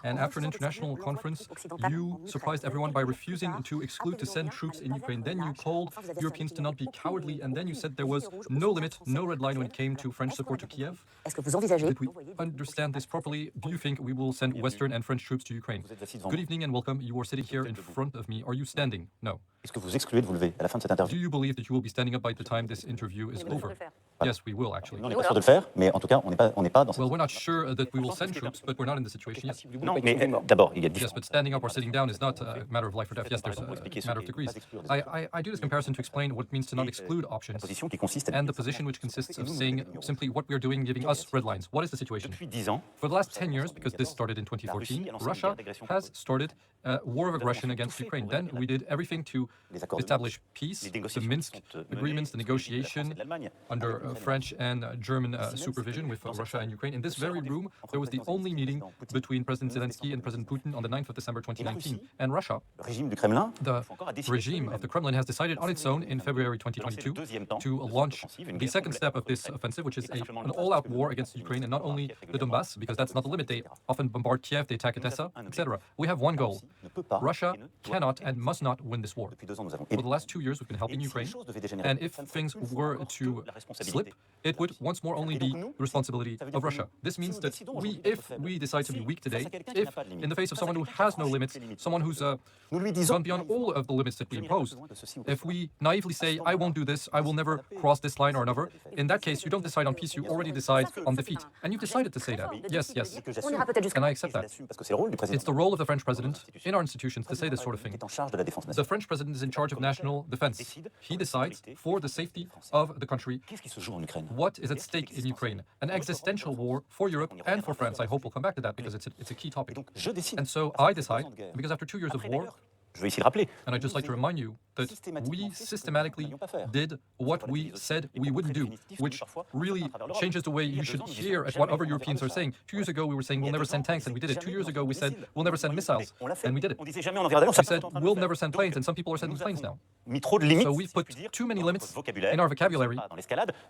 And after an international conference, you surprised everyone by refusing to exclude to send troops in Ukraine. Then you called Europeans to not be cowardly, and then you said there was no limit, no red line when it came to French support to Kiev. Did we understand this properly? Do you think we will send Western and French troops to Ukraine? Good evening and welcome. You are sitting here in front of me. Are you standing? No. Do you believe that you will be standing up by the time this interview is over? Yes, we will actually. Well, we're not sure that we will send troops, but we're not in the situation yet. Yes, but standing up or sitting down is not a matter of life or death. Yes, there's a matter of degrees. I do this comparison to explain what it means to not exclude options, and the position which consists of saying simply what we're doing, giving us red lines. What is the situation? For the last 10 years, because this started in 2014, Russia has started a war of aggression against Ukraine. Then we did everything to establish peace, the Minsk agreements, the negotiation under French and German supervision with Russia and Ukraine. In this very room, there was the only meeting between President Zelensky and President Putin on the 9th of December 2019. And Russia, the regime of the Kremlin, has decided on its own in February 2022 to launch the second step of this offensive, which is an all-out war against Ukraine, and not only the Donbass, because that's not the limit. They often bombard Kiev, they attack Odessa, etc. We have one goal. Russia cannot and must not win this war. For the last 2 years, we've been helping Ukraine, and if things were to slip, it would once more only be the responsibility of Russia. This means that if we decide to be weak today, if in the face of someone who has no limits, someone who's gone beyond all of the limits that we impose, if we naively say, I won't do this, I will never cross this line or another, in that case, you don't decide on peace, you already decide on defeat. And you've decided to say that. Yes, yes. And I accept that. It's the role of the French president in our institutions to say this sort of thing. The French president is in charge of national defense. He decides for the safety of the country what is at stake in Ukraine. An existential war for Europe and for France. I hope we'll come back to that because it's a key topic. And so I decide, because after 2 years of war, and I'd just like to remind you that we systematically did what we said we wouldn't do, which really changes the way you should hear at what other Europeans are saying. 2 years ago, we were saying we'll never send tanks, and we did it. 2 years ago, we said we'll never send missiles, and we did it. We said we'll never send planes, and some people are sending planes now. So we've put too many limits in our vocabulary.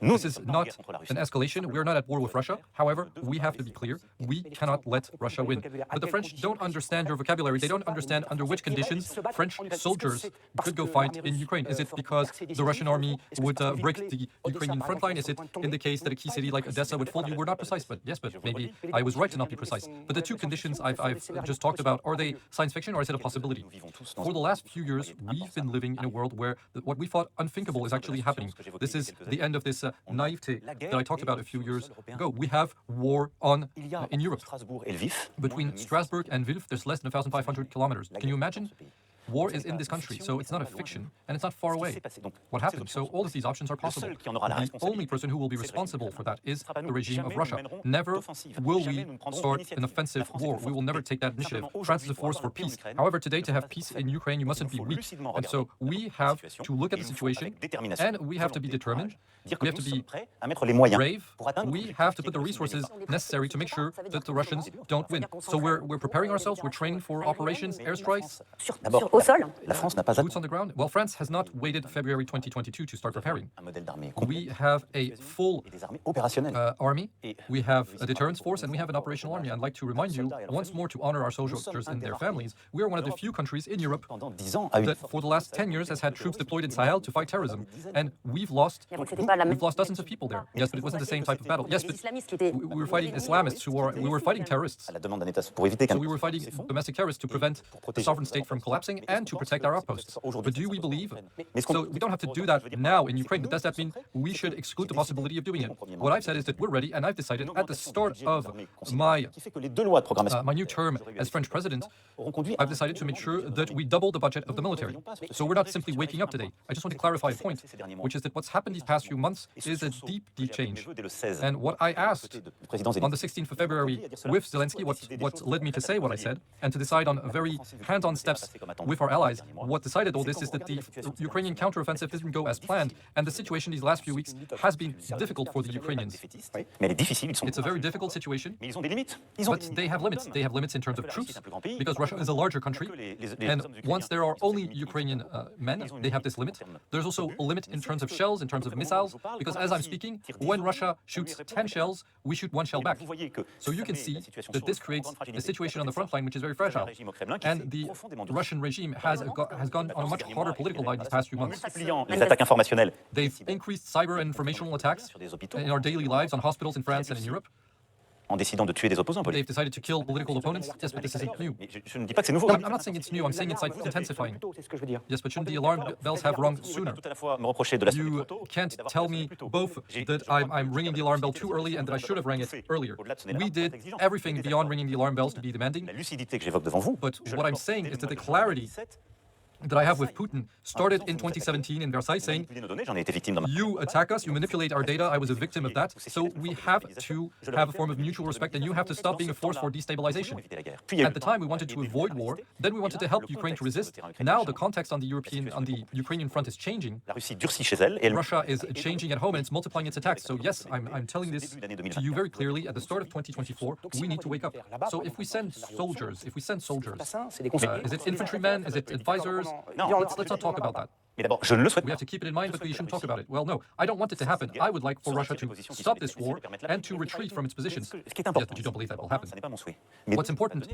This is not an escalation. We're not at war with Russia. However, we have to be clear. We cannot let Russia win. But the French don't understand your vocabulary. They don't understand under which conditions French soldiers could go fight in Ukraine. Is it because the Russian army would break the Ukrainian front line? Is it in the case that a key city like Odessa would fall? You were not precise, but yes, but maybe I was right to not be precise. But the two conditions I've just talked about, are they science fiction or is it a possibility? For the last few years, we've been living in a world where what we thought unthinkable is actually happening. This is the end of this naivete that I talked about a few years ago. We have war on in Europe. Between Strasbourg and Lviv, there's less than 1,500 kilometers. Can you imagine? War is in this country, so it's not a fiction, and it's not far away. What happened? So all of these options are possible. The only person who will be responsible for that is the regime of Russia. Never will we start an offensive war. We will never take that initiative. France is a force for peace. However, today, to have peace in Ukraine, you mustn't be weak. And so we have to look at the situation, and we have to be determined. We have to be brave. We have to put the resources necessary to make sure that the Russians don't win. So we're preparing ourselves. We're training for operations, airstrikes. Boots on the ground? Well, France has not waited February 2022 to start preparing. We have a full army, we have a deterrence force, and we have an operational army. I'd like to remind you once more to honor our soldiers and their families. We are one of the few countries in Europe that for the last 10 years has had troops deployed in Sahel to fight terrorism. And we've lost dozens of people there. Yes, but it wasn't the same type of battle. Yes, but we were fighting Islamists we were fighting terrorists. So we were fighting domestic terrorists to prevent the sovereign state from collapsing and to protect our outposts. But do we believe? So we don't have to do that now in Ukraine, but does that mean we should exclude the possibility of doing it? What I've said is that we're ready, and I've decided at the start of my new term as French president, I've decided to make sure that we double the budget of the military. So we're not simply waking up today. I just want to clarify a point, which is that what's happened these past few months is a deep, deep change. And what I asked on the 16th of February with Zelensky, what led me to say what I said, and to decide on very hands-on steps with with our allies. What decided all this is that the Ukrainian counteroffensive didn't go as planned, and the situation these last few weeks has been difficult for the Ukrainians. It's a very difficult situation, but they have limits. They have limits in terms of troops, because Russia is a larger country, and once there are only Ukrainian men, they have this limit. There's also a limit in terms of shells, in terms of missiles, because as I'm speaking, when Russia shoots 10 shells, we shoot 1 shell back. So you can see that this creates a situation on the front line which is very fragile. And the Russian regime has gone on a much harder political line these past few months. They've increased cyber and informational attacks in our daily lives on hospitals in France and in Europe. En décidant de tuer des opposants They've decided to kill political opponents. Yes, but this isn't new. Je ne dis pas que c'est nouveau. I'm not saying it's new. I'm saying it's like intensifying. Yes, but shouldn't the alarm bells have rung sooner? You can't tell me both that I'm ringing the alarm bell too early and that I should have rang it earlier. We did everything beyond ringing the alarm bells to be demanding. But what I'm saying is that the clarity that I have with Putin started in 2017 in Versailles, saying, you attack us, you manipulate our data, I was a victim of that, so we have to have a form of mutual respect, and you have to stop being a force for destabilization. At the time, we wanted to avoid war, then we wanted to help Ukraine to resist. Now the context on the Ukrainian front is changing. Russia is changing at home, and it's multiplying its attacks. So yes, I'm telling this to you very clearly, at the start of 2024, we need to wake up. So if we send soldiers, is it infantrymen, is it advisors? Let's not talk about that. We have to keep it in mind, but we shouldn't talk about it. Well, no, I don't want it to happen. I would like for Russia to stop this war and to retreat from its positions. Yes, but you don't believe that will happen. What's important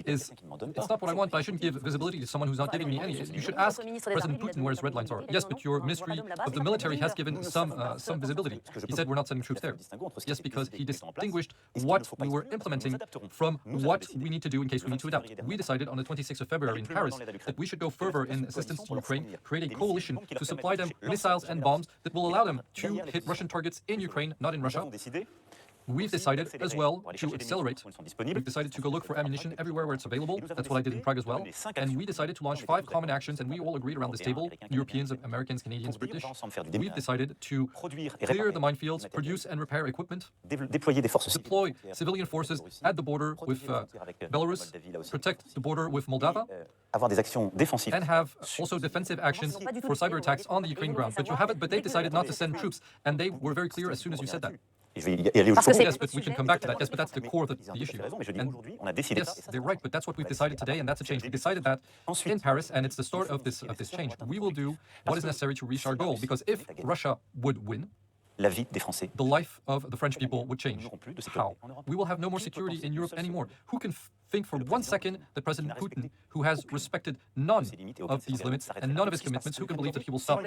is, it's not what I want, but I shouldn't give visibility to someone who's not giving me any. You should ask President Putin where his red lines are. Yes, but your Ministry of the Military has given some visibility. He said we're not sending troops there. Yes, because he distinguished what we were implementing from what we need to do in case we need to adapt. We decided on the 26th of February in Paris that we should go further in assistance to Ukraine, create a coalition to supply them missiles and bombs that will allow them to hit Russian targets in Ukraine, not in Russia. We've decided as well to accelerate. We've decided to go look for ammunition everywhere where it's available. That's what I did in Prague as well. And we decided to launch 5 common actions, and we all agreed around this table, Europeans, Americans, Canadians, British. We've decided to clear the minefields, produce and repair equipment, deploy civilian forces at the border with Belarus, protect the border with Moldova, and have also defensive actions for cyber attacks on the Ukrainian ground. But they've decided not to send troops, and they were very clear as soon as you said that. Yes, but we can come back to that. Yes, but that's the core of the issue. And yes, they're right, but that's what we've decided today, and that's a change. We decided that in Paris, and it's the start of this change. We will do what is necessary to reach our goal, because if Russia would win, the life of the French people would change. How? We will have no more security in Europe anymore. Who can think for 1 second that President Putin, who has respected none of these limits and none of his commitments, who can believe that he will stop?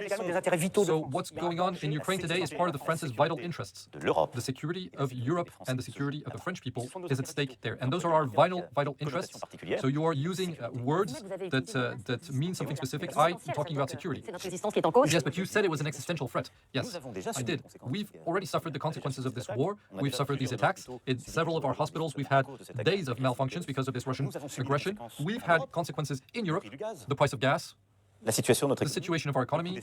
So what's going on in Ukraine today is part of France's vital interests. The security of Europe and the security of the French people is at stake there. And those are our vital interests. So you are using words that mean something specific. I'm talking about security. Yes, but you said it was an existential threat. Yes, I did. We've already suffered the consequences of this war. We've suffered these attacks. In several of our hospitals, we've had days of malfunctions because of this Russian aggression. We've had consequences in Europe, the price of gas, the situation of our economy,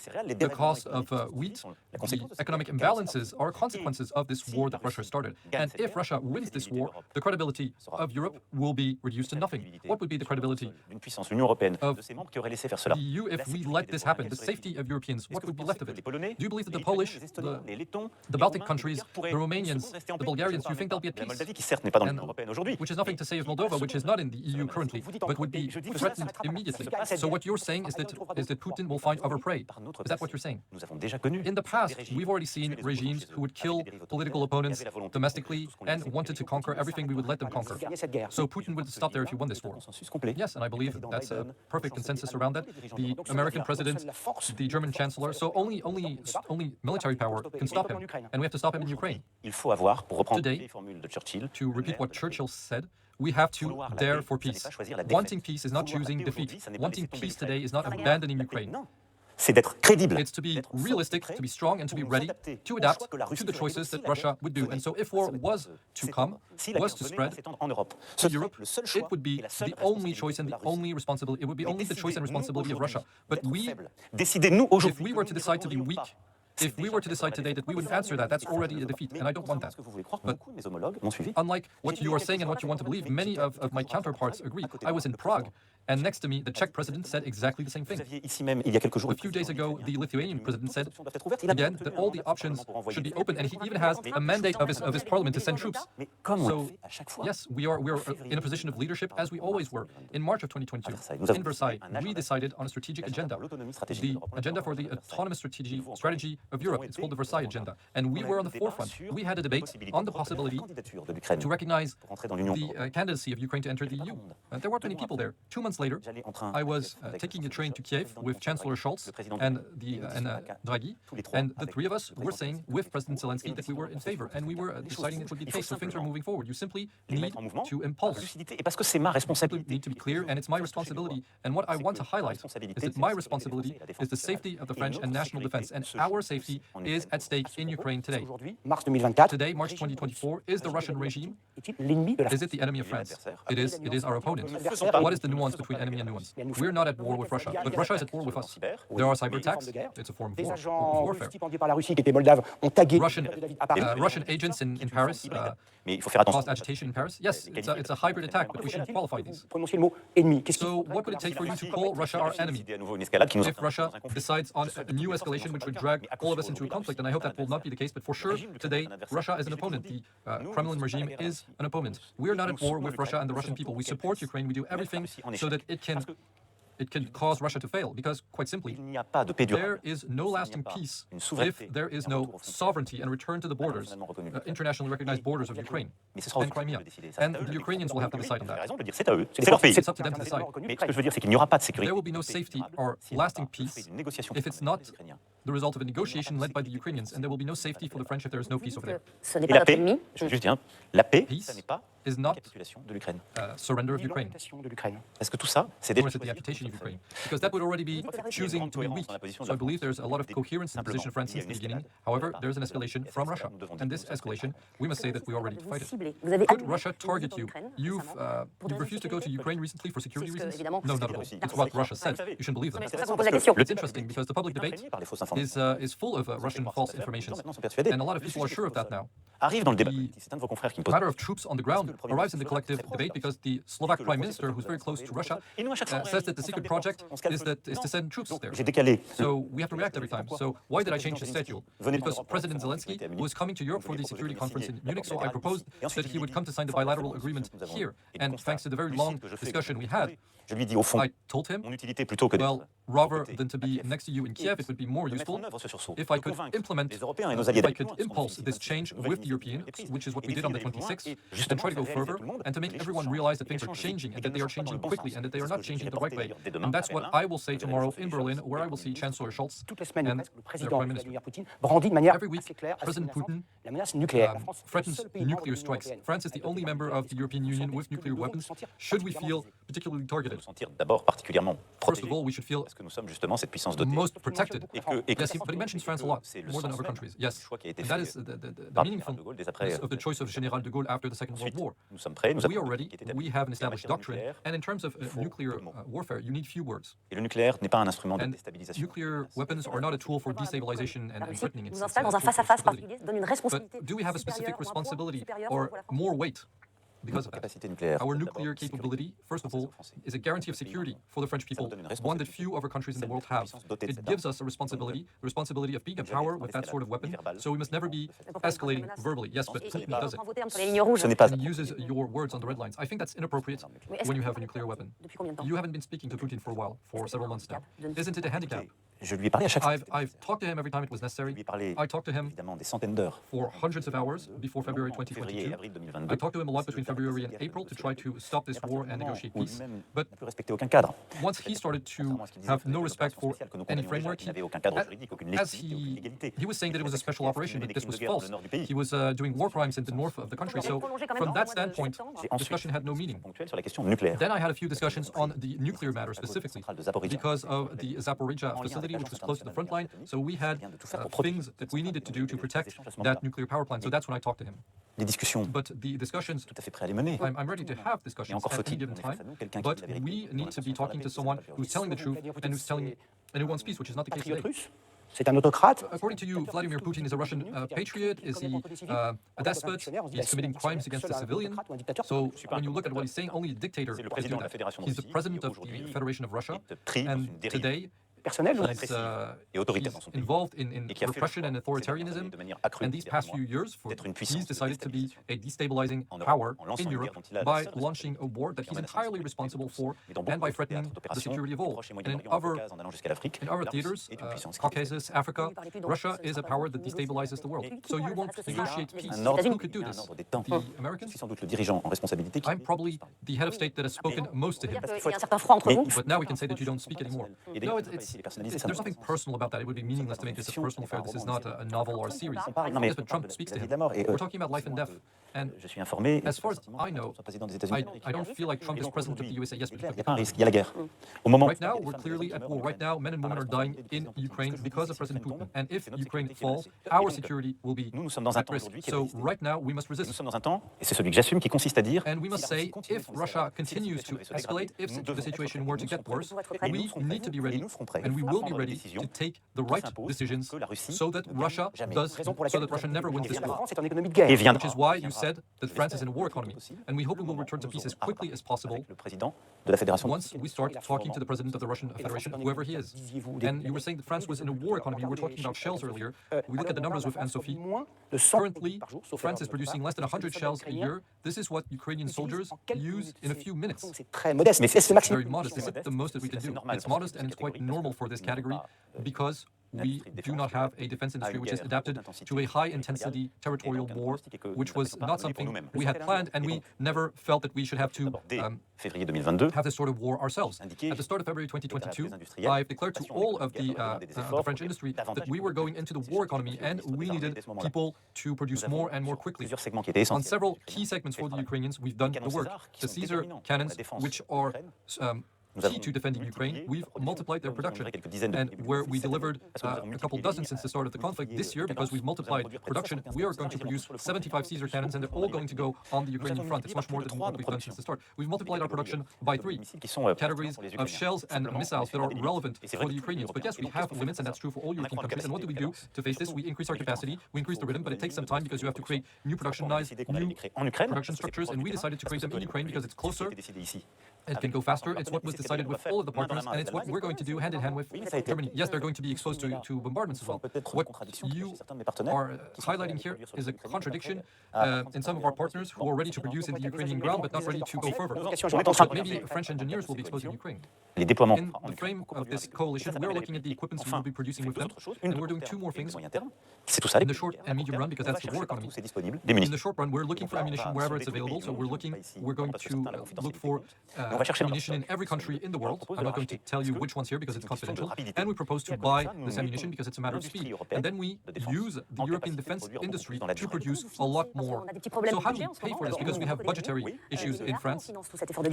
the cost of wheat, the economic imbalances are consequences of this war that Russia started. And if Russia wins this war, the credibility of Europe will be reduced to nothing. What would be the credibility of the EU if we let this happen? The safety of Europeans, what would be left of it? Do you believe that the Polish, the Baltic countries, the Romanians, the Bulgarians, do you think they'll be at peace? And, which is nothing to say of Moldova, which is not in the EU currently, but would be threatened immediately. So what you're saying is that Putin will find other prey. Is that what you're saying? In the past, we've already seen regimes who would kill political opponents domestically and wanted to conquer everything we would let them conquer. So Putin would stop there if he won this war. Yes, and I believe that's a perfect consensus around that. The American president, the German chancellor, so only military power can stop him. And we have to stop him in Ukraine. Today, to repeat what Churchill said, we have to dare for peace. Wanting peace is not choosing defeat. Wanting peace today is not abandoning Ukraine. It's to be realistic, to be strong, and to be ready to adapt to the choices that Russia would do. And so if war was to come, was to spread to Europe, it would be the only choice and the only responsibility. It would be only the choice and responsibility of Russia. But if we were to decide to be weak, If we were to decide today that we wouldn't answer that, that's already a defeat, and I don't want that. But unlike what you are saying and what you want to believe, many of my counterparts agree. I was in Prague, and next to me, the Czech president said exactly the same thing. A few days ago, the Lithuanian president said, again, that all the options should be open, and he even has a mandate of his parliament to send troops. So, yes, we are in a position of leadership, as we always were. In March of 2022, in Versailles, we decided on a strategic agenda, the agenda for the autonomous strategy of Europe. It's called the Versailles Agenda, and we were on the forefront. We had a debate on the possibility to recognize the candidacy of Ukraine to enter the EU. There weren't many people there. 2 months later, I was taking a train to Kiev with Chancellor Scholz and Draghi, and the three of us were saying with President Zelensky that we were in favor, and we were deciding it would be the case. So things are moving forward. You simply need to impulse. You simply need to be clear, and it's my responsibility. And what I want to highlight is that my responsibility is the safety of the French and national defense, and our safety is at stake in Ukraine today. Today, March 2024, is the Russian regime, is it the enemy of France? It is our opponent. What is the nuance between enemy and nuance? We're not at war with Russia, but Russia is at war with us. There are cyber attacks. It's a form of warfare. Russian agents in Paris caused agitation in Paris. Yes, it's a hybrid attack, but we should qualify these. So what would it take for you to call Russia our enemy? If Russia decides on a new escalation which would drag all of us into a conflict, and I hope that will not be the case, but for sure, today, Russia is an opponent. The Kremlin regime is an opponent. We're not at war with Russia and the Russian people. We support Ukraine. We do everything so that it can cause Russia to fail, because, quite simply, there is no lasting peace if there is no sovereignty and return to the borders, internationally recognized borders of Ukraine and Crimea. And the Ukrainians will have to decide on that. It's up to them to decide. There will be no safety or lasting peace if it's not the result of a negotiation led by the Ukrainians, and there will be no safety for the French if there is no peace over there. Peace is not surrender of Ukraine. Nor is it the amputation of Ukraine, because that would already be choosing to be weak. So I believe there's a lot of coherence in the position of France since the beginning. However, there's an escalation from Russia, and this escalation, we must say that we are ready to fight it. Could Russia target you? You've refused to go to Ukraine recently for security reasons? No, not at all. It's what Russia said. You shouldn't believe them. It's interesting because the public debate is full of Russian false information, and a lot of people are sure of that now. The matter of troops on the ground arrives in the collective debate because the Slovak Prime Minister, who's very close to Russia, says that the secret project is to send troops there. So we have to react every time. So why did I change the schedule? Because President Zelensky was coming to Europe for the security conference in Munich, so I proposed that he would come to sign the bilateral agreement here. And thanks to the very long discussion we had, I told him, well, rather than to be next to you in Kiev, it would be more useful if I could impulse this change with the Europeans, which is what we did on the 26th, and try to go further and to make everyone realize that things are changing and that they are changing quickly and that they are not changing the right way. And that's what I will say tomorrow in Berlin, where I will see Chancellor Scholz and their Prime Minister. Every week, President Putin threatens nuclear strikes. France is the only member of the European Union with nuclear weapons. Should we feel particularly targeted? First of all, we should feel most protected. Yes, but he mentions France a lot, more than other countries. Yes, and that is the meaningfulness of the choice of General de Gaulle after the Second World War. We are ready. We have an established doctrine, and in terms of nuclear warfare, you need few words. And nuclear weapons are not a tool for destabilization and threatening. But do we have a specific responsibility or more weight? Because of that. Our nuclear capability, first of all, is a guarantee of security for the French people, one that few other countries in the world have. It gives us a responsibility, the responsibility of being a power with that sort of weapon, so we must never be escalating verbally. Yes, but Putin does it. And he uses your words on the red lines. I think that's inappropriate when you have a nuclear weapon. You haven't been speaking to Putin for a while, for several months now. Isn't it a handicap? I've talked to him every time it was necessary. I talked to him for hundreds of hours before February 2022. I talked to him a lot between February and April to try to stop this war and negotiate peace. But once he started to have no respect for any framework, he was saying that it was a special operation, but this was false. He was doing war crimes in the north of the country. So from that standpoint, discussion had no meaning. Then I had a few discussions on the nuclear matter specifically because of the Zaporizhzhia facility, which was close to the front line. So we had things that we needed to do to protect that nuclear power plant. So that's when I talked to him. But the discussions, I'm ready to have discussions at any given time, but we need to be talking to someone who's telling the truth and who wants peace, which is not the case today. C'est un autocrate. According to you, Vladimir Putin is a Russian patriot? Is he a despot? He's committing crimes against the civilian? So when you look at what he's saying, only a dictator C'est le can président do de la that. Fédération de He's the Russie president qui of the aujourd'hui Federation of Russia, est pris dans and une dérive today Personnel. he's, et autoritaire dans he's son pays. involved in Et qui a fait le repression choix and ces authoritarianism. dernières années de manière accrue And these past few years, d'être une puissance he's de decided to be déstabilisation a destabilizing en Europe, power en lançant in une Europe guerre dont il a la by seule launching a war that he's responsabilité entirely de responsible tous. for Mais dans and beaucoup by de threatening théâtres the d'opération, security of du all. Proche et And in Moyen-Orient, other Caucase, en allant jusqu'à l'Afrique, in other la Russie theaters, est une puissance qui Caucasus, Africa, Russia is a power that destabilizes the world. So you won't negotiate peace. un ordre, Who could do un this? ordre des temps. The Je Americans? suis sans doute le dirigeant en responsabilité qui I'm probably the head of state that has spoken most to him. Il y a un certain froid entre vous. But now we can say that you don't speak anymore. Et No, d'ailleurs, it's les personnaliser, ça there's nothing personal about that. It would be meaningless to make this a personal affair. This is not a novel or a series. Non, mais Yes, but Trump speaks to la vie him. de la mort. Et, We're talking about life and death. And je suis informé. as far as I know, Soit président des États-Unis. I don't feel like Trump is president of the USA. Yes, Il but n'y a pas un risque, il y a la guerre. Au moment right now we're clearly at war. Right now, men and women are dying in Ukraine because of President Putin. And if Ukraine falls, our security will be nous sommes dans un at temps risk. aujourd'hui qui est So décidé. right now we must Nous resist. sommes dans un temps, et c'est celui que j'assume, qui consiste à dire And we must say, if Russia continues to escalate, if the situation were to get worse, we need to be ready, and we will be ready to take the right decisions so that Russia never wins this war. C'est en économie de et guerre. viendra Which is why you said that France is in a war economy. And we hope we will return to peace as quickly as possible avec le président de la Fédération. once we start talking to the president of the Russian Federation, whoever he is. And you were saying that France was in a war economy. We were talking about shells earlier. We look at the numbers with Anne-Sophie. Moins de 100 Currently, par jour, sauf France is erreur de producing notre less than part. 100 shells a year. This is what Ukrainian soldiers use in a few minutes. C'est très modeste, mais c'est le maximum. Very modest. This is the most that we can do. It's modest and it's quite normal for this category because we do not have a defense industry which is adapted to a high-intensity territorial war, which was not something we had planned, and we never felt that we should have to Février 2022, have this sort of war ourselves. At the start of February 2022, I've declared to all of the French industry that we were going into the war economy and we needed people to produce more and more quickly. plusieurs segments qui étaient On essentiels. several key segments for the Ukrainians, we've done the work. The Caesar cannons, which are key to defending Ukraine, we've multiplied their production. And where we delivered a couple dozen since the start of the conflict, this year, because we've multiplied production, we are going to produce 75 Caesar cannons, and they're all going to go on the Ukrainian front. It's much more than what we've done since the start. We've multiplied our production by 3 categories of shells and missiles that are relevant for the Ukrainians. But yes, we have limits, and that's true for all European countries. And what do we do to face this? We increase our capacity, we increase the rhythm, but it takes some time because you have to create new production lines, new production structures, and we decided to create them in Ukraine because it's closer, it can go faster. It's what was decided with all of the partners, and it's what we're going to do hand in hand with Germany. Yes, they're going to be exposed to bombardments as well. What you are highlighting here is a contradiction in some of our partners who are ready to produce in the Ukrainian ground but not ready to go further. But maybe French engineers will be exposed in Ukraine. Les déploiements In the frame of this coalition, we're looking at the equipment we will be producing with them, and we're doing 2 more things c'est tout ça. in the short and medium run because that's the war economy. C'est disponible. Des In munitions. the short run, we're looking for ammunition wherever it's available. So we're going to look for ammunition in every country in the world. I'm not going to tell you which ones here because it's confidential. And we propose to buy this ammunition because it's a matter of speed. And then we use the European defense industry to produce a lot more. So how do we pay for this? Because we have budgetary issues in France.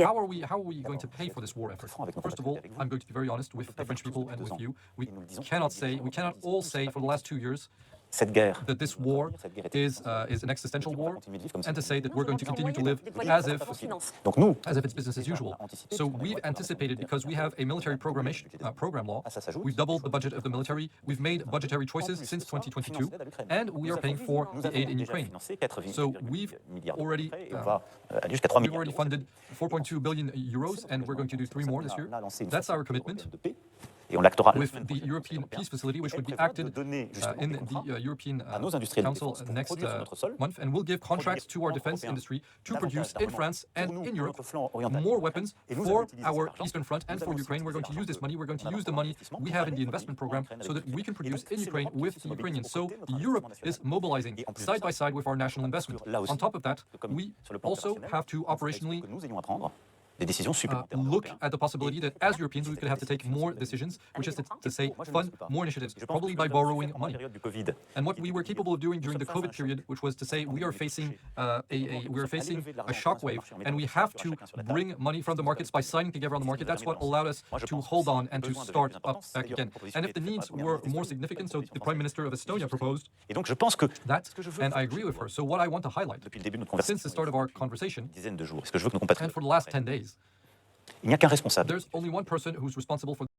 How are we going to pay for this war effort? First of all, I'm going to be very honest with the French people and with you. We cannot all say for the last 2 years Cette guerre that this war is an existential war, and to say that we're going to continue to live as if Donc nous, it's business as usual. So we've anticipated, because we have a military program law, we've doubled the budget of the military, we've made budgetary choices since 2022, and we are paying for the aid in Ukraine. So we've already jusqu'à 3 we've milliards. already funded 4.2 billion euros, and we're going to do 3 more this year. That's our commitment Et on l'actera. with the European Peace Facility, which would be acted in the European Council next month, and we'll give contracts to our defense industry to produce in France and in Europe more weapons for our Eastern Front and for Ukraine. We're going to use this money, we're going to use the money we have in the investment program so that we can produce in Ukraine with the Ukrainians. So Europe is mobilizing side by side with our national investment. On top of that, we also have to operationally nous ayons à prendre des décisions supplémentaires. look at the possibility that as Europeans we could have to take more decisions, which is to say fund more initiatives, probably by borrowing money. Période du Covid. And what we were capable of doing during the COVID period, which was to say we are facing a shockwave, and we have to bring money from the markets by signing together on the market. That's what allowed us to hold on and to start up back again. And if the needs were more significant, so the Prime Minister of Estonia proposed Et donc je pense que that, and I agree with her. So what I want to highlight, depuis le début de notre since the conversation, start of our conversation, dizaines de jours, ce que je veux que nos and compatriotes, for the last 10 days, il n'y a qu'un responsable. there's only one person who's responsible for